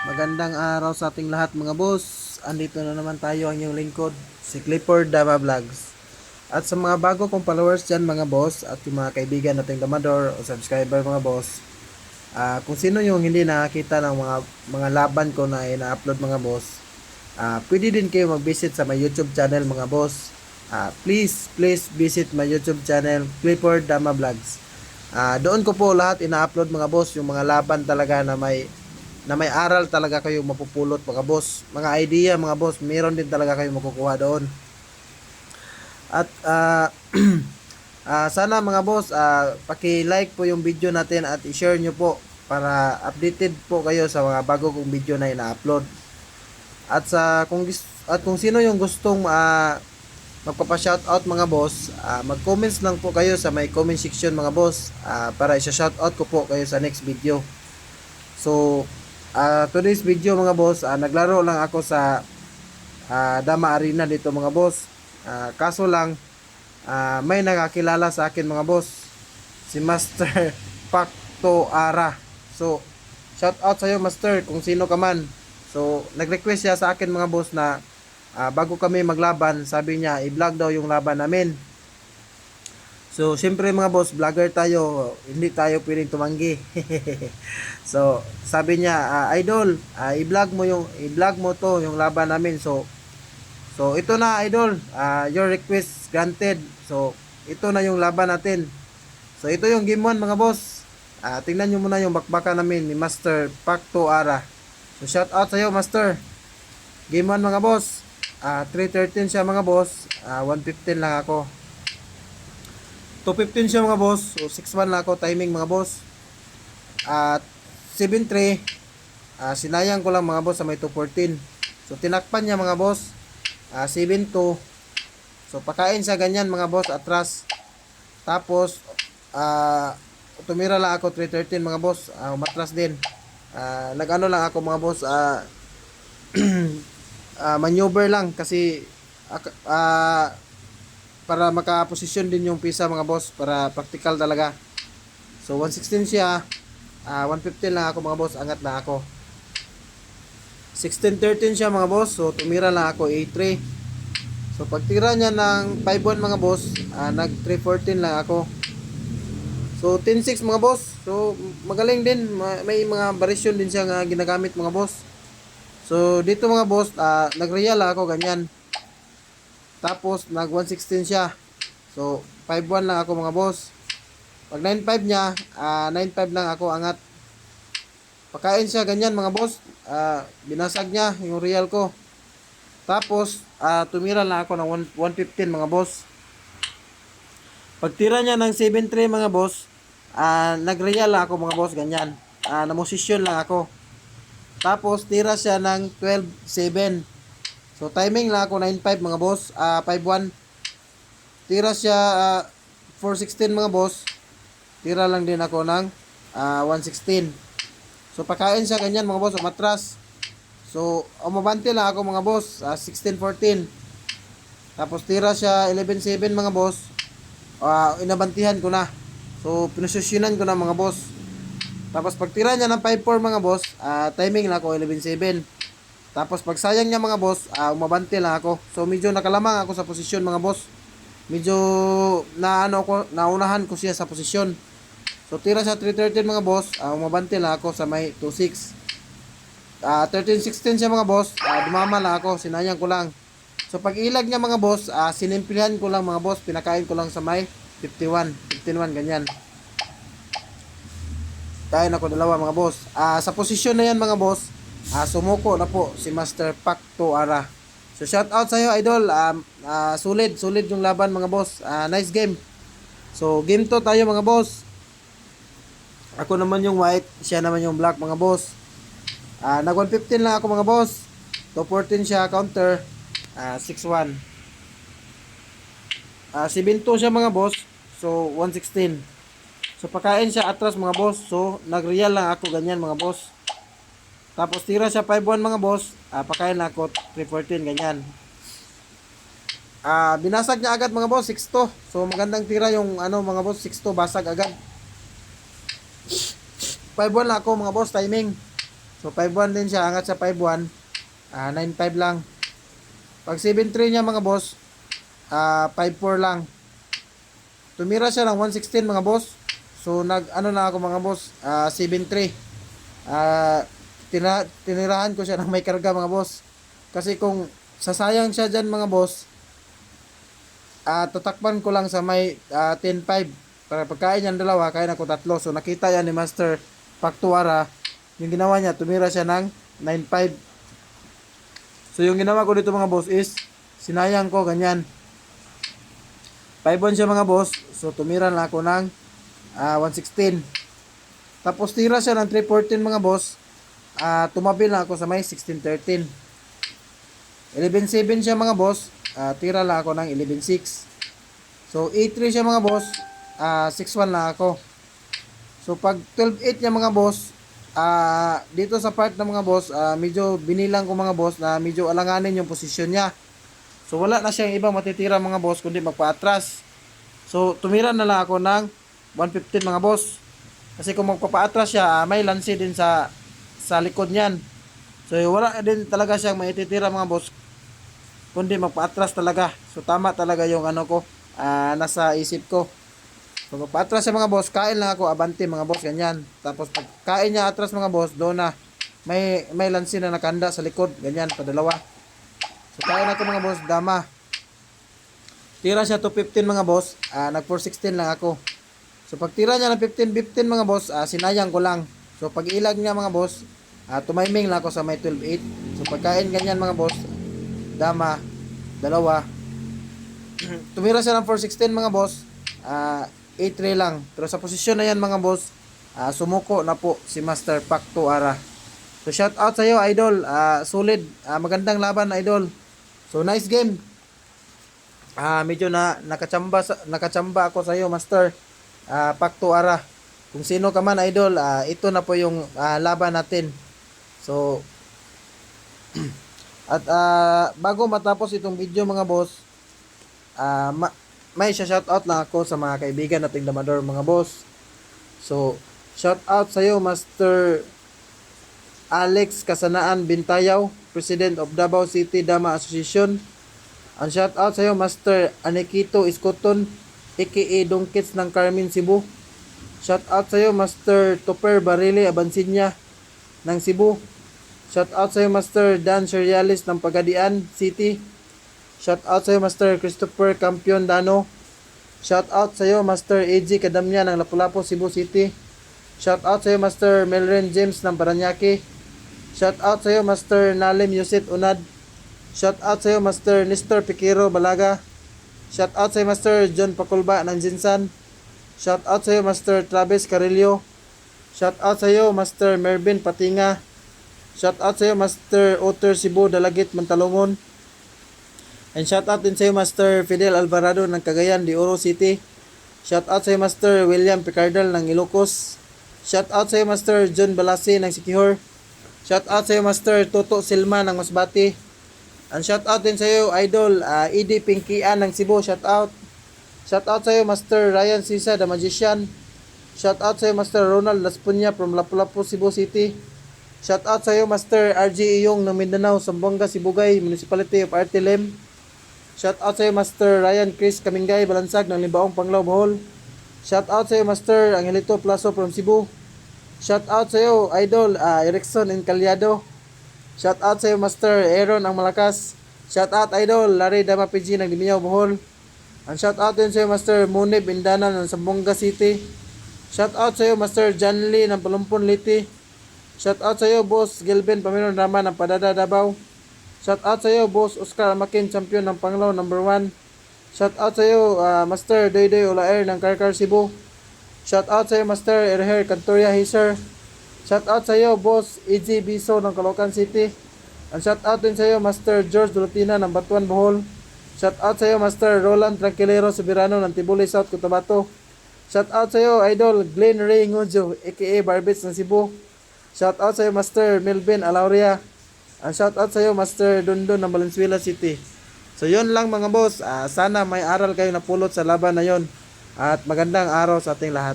Magandang araw sa ating lahat mga boss. Andito na naman tayo ang inyong lingkod, si Clifford Dama Vlogs. At sa mga bago kong followers dyan mga boss at yung mga kaibigan nating Damador o subscriber mga boss, kung sino yung hindi nakakita ng mga laban ko na ina-upload mga boss, pwede din kayo mag-visit sa my YouTube channel mga boss. Please visit my YouTube channel, Clifford Dama Vlogs. Doon ko po lahat ina-upload mga boss, yung mga laban talaga na may aral talaga kayo mapupulot mga boss. Mga idea mga boss, meron din talaga kayo makukuha doon. At sana mga boss, paki-like po yung video natin at i-share nyo po para updated po kayo sa mga bago kong video na ina-upload. At kung sino yung gustong magpapa-shoutout mga boss, mag-comments lang po kayo sa may comment section mga boss, para isa-shoutout ko po kayo sa next video. So, today's video mga boss, naglaro lang ako sa Dama Arena dito mga boss. Kaso lang, may nakakilala sa akin mga boss, si Master Pacto Ara. So, shout out sa iyo Master kung sino ka man. So, nag-request siya sa akin mga boss na bago kami maglaban, sabi niya i-vlog daw yung laban namin. So, syempre mga boss, vlogger tayo, hindi tayo pwedeng tumanggi. So, sabi niya, idol, i-vlog mo to, yung laban namin. So ito na idol, your request granted. So, ito na yung laban natin. So, ito yung game 1 mga boss. Tingnan nyo muna yung bakbakan namin ni Master Pacto Ara. So, shout out sa iyo Master. Game 1 mga boss. 313 siya mga boss. 115 lang ako. 215 siya mga boss. So 6-1 lang ako timing mga boss. At 7-3, sinayang ko lang mga boss sa may 214. So tinakpan niya mga boss. 7-2. So pakain siya ganyan mga boss atras. Tapos tumira lang ako 313 mga boss. Umatras din. Nag-ano lang ako mga boss. Maneuver lang kasi para makaposisyon din yung pisa mga boss, para practical talaga. So 116 siya, 115 lang ako mga boss, angat na ako. 16-13 siya mga boss, so tumira lang ako 8-3. So pagtira niya ng 5-1 mga boss, nag 3-14 lang ako. So 10-6 mga boss, so magaling din, may mga variation din siya nga ginagamit mga boss. So dito mga boss, nag-real ako ganyan. Tapos nag 116 siya. So 5-1 lang ako mga boss. Pag 9-5 niya, 9-5 lang ako angat. Pakain siya ganyan mga boss. Binasag niya yung real ko. Tapos tumira lang ako ng 115 mga boss. Pagtira niya ng 7-3 mga boss, nag-real lang ako mga boss ganyan. Namosisyon lang ako. Tapos tira siya ng 12-7. So timing lang ako 9-5 mga boss, 5-1. Tira siya 4-16 mga boss. Tira lang din ako ng 1-16. So pakain siya ganyan mga boss, umatras. So umabante lang ako mga boss, 16-14. Tapos tira siya 11-7 mga boss. Inabantihan ko na. So pinusisyonan ko na mga boss. Tapos pagtira niya ng 5-4 mga boss, timing lang ako 11-7. Tapos pag sayang niya mga boss, umabante lang ako. So medyo nakalamang ako sa posisyon mga boss. Medyo naunahan ko siya sa posisyon. So tira siya 3-13 mga boss, umabante lang ako sa may 2-6. 13-16 siya mga boss, dumama lang ako, sinayang ko lang. So pag ilag niya mga boss, sinimplihan ko lang mga boss, pinakain ko lang sa may 51, 15-1 ganyan. Tayo na ko dalawa mga boss. Sa posisyon na yan mga boss, sumuko na po si Master Pacto Ara. So shout out sa iyo idol. Solid yung laban mga boss. Nice game. So game to tayo mga boss. Ako naman yung white, siya naman yung black mga boss. Nag 115 lang ako mga boss. 214 siya counter. 6-1. 7-2 siya mga boss. So 116. So pakain siya atras mga boss. So nag-real lang ako ganyan mga boss. Tapos tira siya 5-1 mga boss. Pakain na ako 3-14 ganyan. Binasag niya agad mga boss 6-2. So magandang tira yung mga boss 6-2 basag agad. 5-1 lang ako mga boss timing. So 5-1 din siya, angat sa 5-1. 9-5 lang. Pag 7-3 niya mga boss, 5-4 lang. Tumira siya ng 116 mga boss. So nag ano na ako mga boss, 7-3. Tinirahan ko siya ng may karga mga boss. Kasi kung sasayang siya dyan mga boss, tatakpan ko lang sa may 10-5. Para pagkain yan dalawa, kaya na ko tatlo. So nakita yan ni Master Paktuara. Yung ginawa niya, tumira siya ng 9-5. So yung ginawa ko dito mga boss is, sinayang ko ganyan. 5-1 siya mga boss. So tumira na ako ng 116. Tapos tira siya ng 314 mga boss. Tumabi na ako sa may 1613. 11-7 siya mga boss. Tira lang ako ng 11-6. So 8-3 siya mga boss. 6-1 lang ako. So pag 12-8 niya mga boss, dito sa part ng mga boss, medyo binilang ko mga boss na medyo alanganin yung posisyon niya. So wala na siyang ibang matitira mga boss kundi magpa-atras. So tumira na lang ako ng 115 mga boss. Kasi kung magpapa-atras siya, may lansi din sa likod niyan. So wala din talaga siyang maititira mga boss kundi magpa-atras talaga. So tama talaga yung ano ko, nasa isip ko. So magpa-atras siya mga boss, kain lang ako, abante mga boss, ganyan. Tapos pag kain niya atras mga boss, doon na may lansi na nakanda sa likod, ganyan, padalawa. So kain ako mga boss, dama. Tira siya to 15 mga boss, nag 416 lang ako. So pag tira niya ng 15-15 mga boss, sinayang ko lang. So pag ilag niya mga boss, tumaiming lang ako sa may 12-8. So pagkain ganyan mga boss, dama, dalawa. Tumira siya ng 416 mga boss, 8-3 lang. Pero sa posisyon na yan mga boss, sumuko na po si Master Paktuara. So shout out sa iyo idol, solid, magandang laban na idol. So nice game. Medyo nakachamba ako sa iyo Master Paktuara. Kung sino ka man idol, ito na po yung laban natin. So at bago matapos itong video mga boss, may shout out lang ako sa mga kaibigan nating damador mga boss. So shout out sa iyo Master Alex Kasanaan Bintayaw, President of Davao City Dama Association. Ang shout out sa iyo Master Anikito Iskoton, aka Dongkits ng Carmen Cebu. Shout out sa iyo Master Topper Barili Abansinya ng Cebu. Shout out sa iyo Master Dan Serialis ng Pagadian City. Shout out sa iyo Master Christopher Campion Dano. Shout out sa iyo Master AG Kadamya ng Lapu-Lapu Cebu City. Shout out sa iyo Master Melren James ng Paranaque. Shout out sa iyo Master Nalim Yusit Unad. Shout out sa iyo Master Nestor Piquero Balaga. Shout out sa iyo Master John Pakulba ng Jinsan. Shout out sa iyo Master Travis Carillo. Shout out sa iyo Master Mervin Patinga. Shout out sa iyo Master Otter Cebu Dalagit Mantalungon. And shout out din sa iyo Master Fidel Alvarado ng Cagayan de Oro City. Shout out sa iyo Master William Picardal ng Ilocos. Shout out sa iyo Master John Balasi ng Siquijor. Shout out sa iyo Master Toto Silma ng Masbati. And shout out din sa iyo Idol Edie Pinkian ng Cebu. Shout out. Shout out sa iyo Master Ryan Sisa the Magician. Shout out sa iyo Master Ronald Laspunya from Lapu-Lapu Cebu City. Shout out sa iyo Master RG Iyong ng Mindanao, Zamboanga, Sibugay, Municipality of Artilem. Shout out sa iyo Master Ryan Chris Kamingay, Balansag ng Limbaong, Panglao, Bohol. Shout out sa iyo Master Angelito Plaso from Cebu. Shout out sa iyo Idol Erickson Encaliado. Shout out sa iyo Master Aaron ang Malakas. Shout out Idol Larry Damapigi ng Dimiao, Bohol. And shout out din sa iyo Master Munib Indana ng Zamboanga City. Shout out sa iyo Master John Lee ng Palumpon, Liti. Shout out sa iyo Boss Gilben Paminon Rama ng Padada, Davao. Shout out sa iyo Boss Oscar Amakin, Champion ng Panglao number 1. Shout out sa iyo Master Doydoy Olaer ng Karkar, Cebu. Shout out sa iyo Master Erher Cantoria Hiser. Shout out sa iyo Boss EG Biso ng Caloocan City. And shout out din sa iyo Master George Dulatina ng Batuan, Bohol. Shout out sa iyo Master Roland Tranquilero Soberano ng Tibuli, South Cotabato. Shout out sa iyo Idol Glenn Ray Ngujo aka Barbits ng Cebu. Shout out sa iyo Master Melvin Alauria. And shout out sa iyo Master Dundon ng Valenzuela City. So yun lang mga boss, sana may aral kayo napulot sa laban na yon. At magandang araw sa ating lahat.